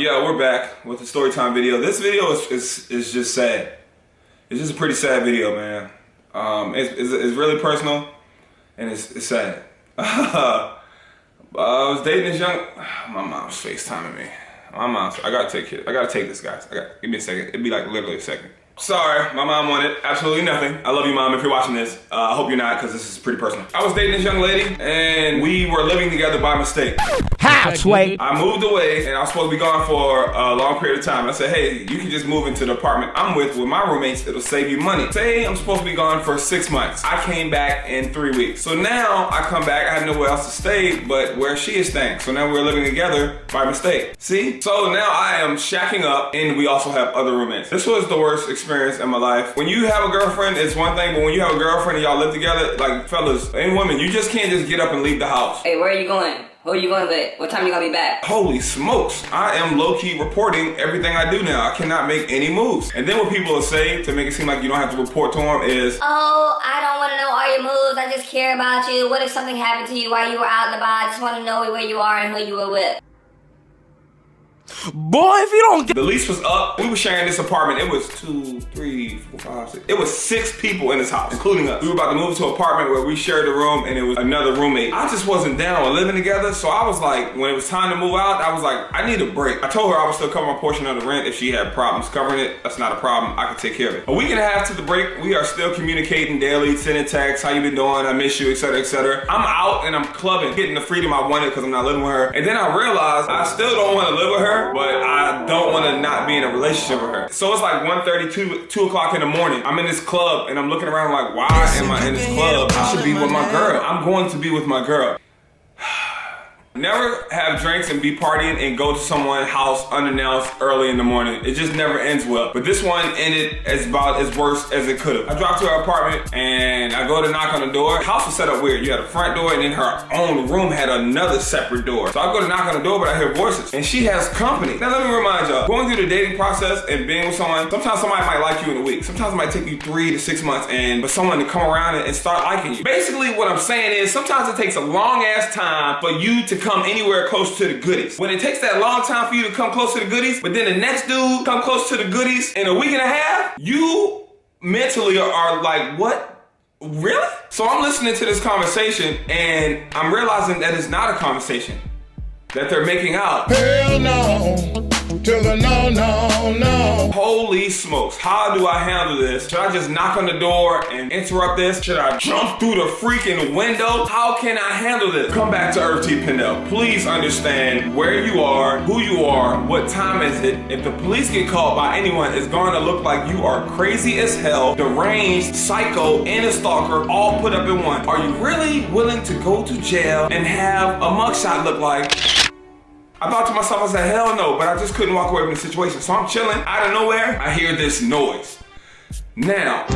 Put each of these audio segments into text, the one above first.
Yeah, we're back with the Storytime video. This video is just sad. It's just a pretty sad video, man. It's really personal, and it's sad. I was dating this young. My mom's FaceTiming me. I gotta take this, guys. Give me a second. It'd be like literally a second. Sorry, my mom wanted absolutely nothing. I love you, Mom, if you're watching this. I hope you're not, because this is pretty personal. I was dating this young lady, and we were living together by mistake. How, Sway? I moved away, and I was supposed to be gone for a long period of time. I said, hey, you can just move into the apartment I'm with my roommates. It'll save you money. Say I'm supposed to be gone for 6 months. I came back in 3 weeks. So now I come back, I have nowhere else to stay but where she is staying. So now we're living together by mistake. See? So now I am shacking up, and we also have other roommates. This was the worst experience in my life. When you have a girlfriend, it's one thing, but when you have a girlfriend and y'all live together, like fellas and women, you just can't just get up and leave the house. Hey, where are you going? Who are you going with? What time you gonna be back? Holy smokes. I am low-key reporting everything I do now. I cannot make any moves. And then what people will say to make it seem like you don't have to report to them is, oh, I don't want to know all your moves. I just care about you. What if something happened to you while you were out and about? I just want to know where you are and who you were with. Boy, if you don't get... The lease was up. We were sharing this apartment. It was 2, 3, 4, 5, 6. It was 6 people in this house, including us. We were about to move to an apartment where we shared a room, and it was another roommate. I just wasn't down with living together, so I was like, when it was time to move out, I was like, I need a break. I told her I would still cover my portion of the rent if she had problems covering it. That's not a problem. I could take care of it. A week and a half to the break, we are still communicating daily, sending texts, how you been doing, I miss you, etc., etc. I'm out and I'm clubbing, getting the freedom I wanted because I'm not living with her. And then I realized I still don't want to live with her, but I don't want to not be in a relationship with her. So it's like 1:30, 2 o'clock in the morning. I'm in this club and I'm looking around like, why am I in this club? I should be with my girl. I'm going to be with my girl. Never have drinks and be partying and go to someone's house unannounced early in the morning. It just never ends well. But this one ended about as worse as it could have. I dropped to her apartment and I go to knock on the door. The house was set up weird. You had a front door and then her own room had another separate door. So I go to knock on the door, but I hear voices and she has company. Now let me remind y'all, going through the dating process and being with someone, sometimes somebody might like you in a week. Sometimes it might take you 3 to 6 months for someone to come around and start liking you. Basically what I'm saying is sometimes it takes a long ass time for you to come anywhere close to the goodies. When it takes that long time for you to come close to the goodies, but then the next dude come close to the goodies in a week and a half, you mentally are like, what? Really? So I'm listening to this conversation and I'm realizing that it's not a conversation, that they're making out. Hell no. To the no, no, no. Holy smokes, how do I handle this? Should I just knock on the door and interrupt this? Should I jump through the freaking window? How can I handle this? Come back to Earth T-Pindell. Please understand where you are, who you are, what time is it. If the police get called by anyone, it's going to look like you are crazy as hell, deranged, psycho, and a stalker all put up in one. Are you really willing to go to jail and have a mugshot look like? I thought to myself, I said, hell no, but I just couldn't walk away from the situation. So I'm chilling, out of nowhere, I hear this noise. Now,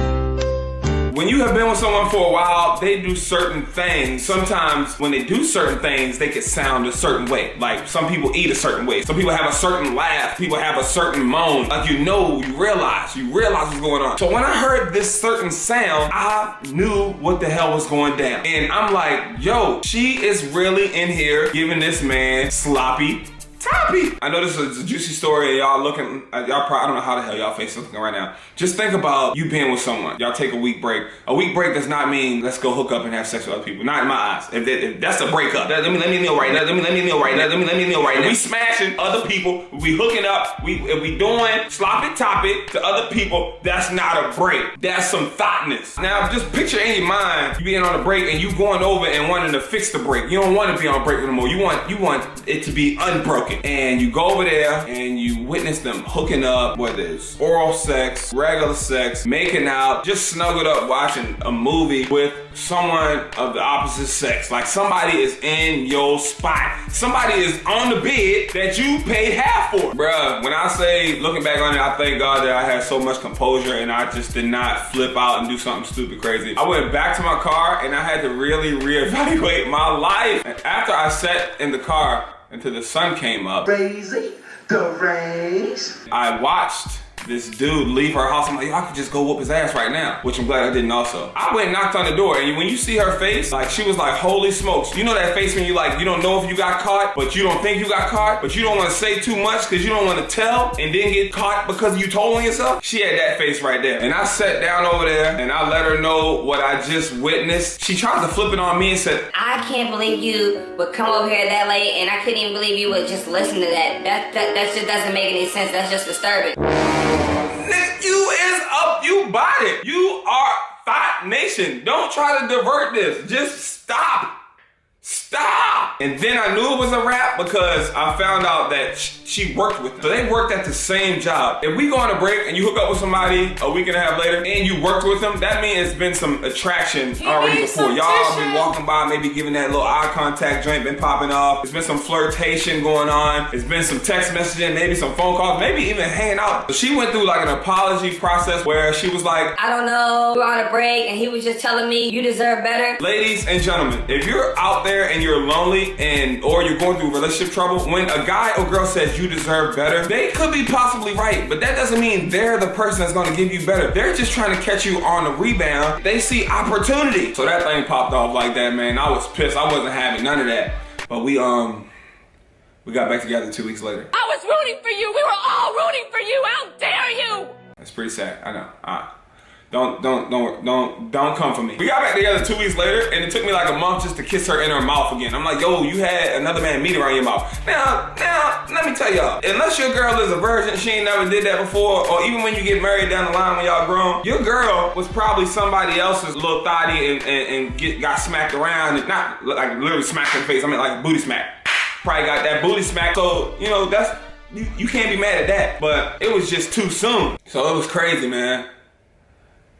when you have been with someone for a while, they do certain things. Sometimes when they do certain things, they can sound a certain way. Like some people eat a certain way. Some people have a certain laugh. People have a certain moan. Like you realize what's going on. So when I heard this certain sound, I knew what the hell was going down. And I'm like, yo, she is really in here giving this man sloppy toppy. I know this is a juicy story and y'all looking, I don't know how the hell y'all face looking right now. Just think about you being with someone. Y'all take a week break. A week break does not mean let's go hook up and have sex with other people. Not in my eyes. If that's a breakup, let me know right now. Let me know right now. We smashing other people, we hooking up, if we doing sloppy toppy to other people, that's not a break. That's some thoughtness. Now just picture in your mind, you being on a break and you going over and wanting to fix the break. You don't want to be on break anymore. You want it to be unbroken. And you go over there and you witness them hooking up, whether it's oral sex, regular sex, making out, just snuggled up watching a movie with someone of the opposite sex. Like somebody is in your spot. Somebody is on the bed that you paid half for. Bruh, when I say looking back on it, I thank God that I had so much composure and I just did not flip out and do something stupid crazy. I went back to my car and I had to really reevaluate my life. And after I sat in the car until the sun came up, Crazy, the race. I watched this dude leave her house. I'm like, yo, I could just go whoop his ass right now, which I'm glad I didn't also. I went and knocked on the door, and when you see her face, like she was like, holy smokes. You know that face when you like, you don't know if you got caught, but you don't think you got caught, but you don't want to say too much because you don't want to tell and then get caught because you told on yourself? She had that face right there. And I sat down over there and I let her know what I just witnessed. She tried to flip it on me and said, I can't believe you would come over here that late, and I couldn't even believe you would just listen to that. That just doesn't make any sense. That's just disturbing. You is up, you bought it. You are Thought Nation. Don't try to divert this. Just stop. Stop! And then I knew it was a wrap because I found out that she worked with them. So they worked at the same job. If we go on a break and you hook up with somebody a week and a half later and you worked with them, that means it's been some attraction already before. Y'all been walking by, maybe giving that little eye contact joint, been popping off. There's been some flirtation going on. There's been some text messaging, maybe some phone calls, maybe even hanging out. So she went through like an apology process where she was like, I don't know, we're on a break and he was just telling me you deserve better. Ladies and gentlemen, if you're out there and you're lonely or you're going through relationship trouble, when a guy or girl says you deserve better, they could be possibly right, but that doesn't mean they're the person that's gonna give you better. They're just trying to catch you on the rebound. They see opportunity. So that thing popped off like that, man. I was pissed. I wasn't having none of that. But we got back together 2 weeks later. I was rooting for you. We were all rooting for you. How dare you? That's pretty sad. I know. Don't come for me. We got back together 2 weeks later, and it took me like a month just to kiss her in her mouth again. I'm like, yo, you had another man meat around your mouth. Now, let me tell y'all, unless your girl is a virgin, she ain't never did that before, or even when you get married down the line when y'all grown, your girl was probably somebody else's little thotty and got smacked around, and not like literally smacked in the face, I mean like a booty smack. Probably got that booty smack, so, you know, that's, you can't be mad at that, but it was just too soon. So it was crazy, man.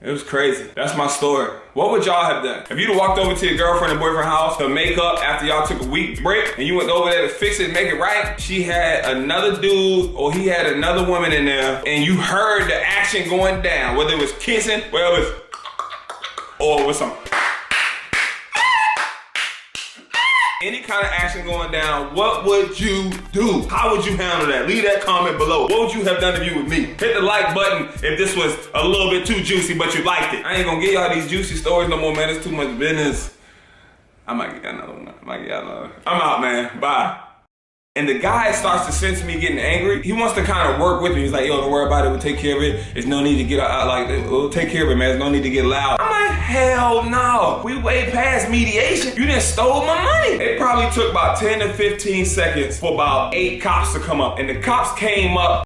It was crazy. That's my story. What would y'all have done? If you'd have walked over to your girlfriend and boyfriend house to make up after y'all took a week break and you went over there to fix it and make it right, she had another dude or he had another woman in there and you heard the action going down, whether it was kissing, whether it was, or it was some, any kind of action going down, what would you do? How would you handle that? Leave that comment below. What would you have done if you with me? Hit the like button if this was a little bit too juicy, but you liked it. I ain't gonna give y'all these juicy stories no more, man. It's too much business. I might get another one. I'm out, man. Bye. And the guy starts to sense me getting angry. He wants to kind of work with me. He's like, yo, don't worry about it. We'll take care of it. There's no need to get out. Like, we'll take care of it, man. There's no need to get loud. I'm like, hell no. We way past mediation. You done stole my money. It probably took about 10 to 15 seconds for about 8 cops to come up. And the cops came up